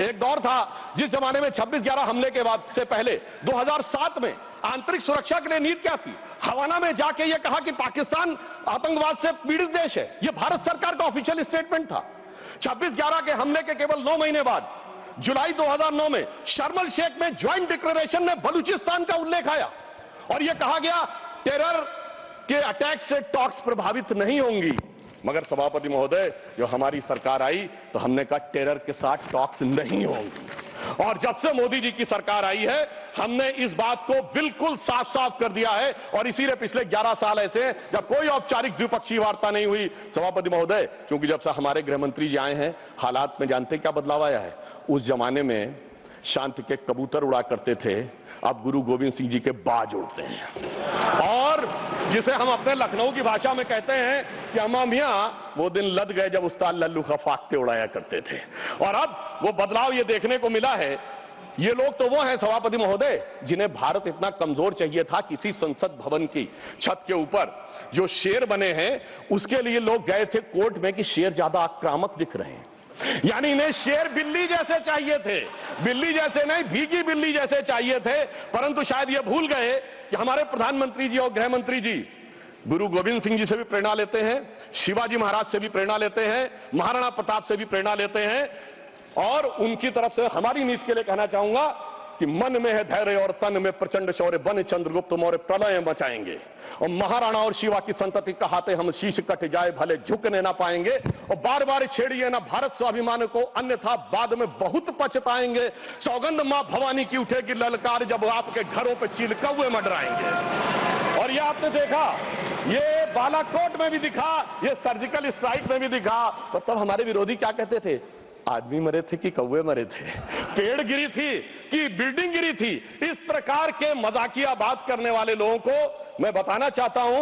एक दौर था जिस जमाने में 26/11 हमले के बाद से पहले 2007 में आंतरिक सुरक्षा के लिए नीति क्या थी? हवाना में जाके यह कहा कि पाकिस्तान आतंकवाद से पीड़ित देश है। यह भारत सरकार का ऑफिशियल स्टेटमेंट था। 26/11 के हमले के केवल 9 महीने बाद जुलाई 2009 में शर्म एल शेख में ज्वाइंट डिक्लेरेशन में बलूचिस्तान का उल्लेख आया और यह कहा गया टेरर के अटैक से टॉक्स प्रभावित नहीं होंगी। मगर सभापति महोदय, जो हमारी सरकार आई तो हमने कहा टेरर के साथ टॉक्स नहीं होंगी। और जब से मोदी जी की सरकार आई है हमने इस बात को बिल्कुल साफ साफ कर दिया है और इसीलिए पिछले 11 साल ऐसे जब कोई औपचारिक द्विपक्षीय वार्ता नहीं हुई सभापति महोदय, क्योंकि जब से हमारे गृह मंत्री जी आए हैं हालात में जानते क्या बदलाव आया है। उस जमाने में शांति के कबूतर उड़ा करते थे, अब गुरु गोविंद सिंह जी के बाज उड़ते हैं। और जिसे हम अपने लखनऊ की भाषा में कहते हैं कि अम्मा मियां वो दिन लद गए जब उस्ताद लल्लू खा फाख्ते उड़ाया करते थे। और अब वो बदलाव ये देखने को मिला है। ये लोग तो वो हैं सभापति महोदय जिन्हें भारत इतना कमजोर चाहिए था, किसी संसद भवन की छत के ऊपर जो शेर बने हैं उसके लिए लोग गए थे कोर्ट में कि शेर ज्यादा आक्रामक दिख रहे हैं। यानी इन्हें शेर बिल्ली जैसे चाहिए थे, बिल्ली जैसे नहीं भीगी बिल्ली जैसे चाहिए थे। परंतु शायद ये भूल गए कि हमारे प्रधानमंत्री जी और गृह मंत्री जी गुरु गोविंद सिंह जी से भी प्रेरणा लेते हैं, शिवाजी महाराज से भी प्रेरणा लेते हैं, महाराणा प्रताप से भी प्रेरणा लेते हैं। और उनकी तरफ से हमारी नीति के लिए कहना चाहूंगा कि मन में है धैर्य और तन में प्रचंड शौर्य, बन चंद्रगुप्त मौर्य प्रलय मचाएंगे। और महाराणा और शिवा की संतति कहाते हम शीश कट जाए भले झुकने ना पाएंगे। और बार बार छेड़िए ना भारत स्वाभिमान को अन्यथा बाद में बहुत पछताएंगे। सौगंध मां भवानी की उठेगी ललकार जब आपके घरों पे चील कौवे मंडराएंगे। और ये आपने देखा, ये बालाकोट में भी दिखा, ये सर्जिकल स्ट्राइक में भी दिखा। तो तब हमारे विरोधी क्या कहते थे? आदमी मरे थे कि कौवे मरे थे, पेड़ गिरी थी कि बिल्डिंग गिरी थी। इस प्रकार के मजाकिया बात करने वाले लोगों को मैं बताना चाहता हूं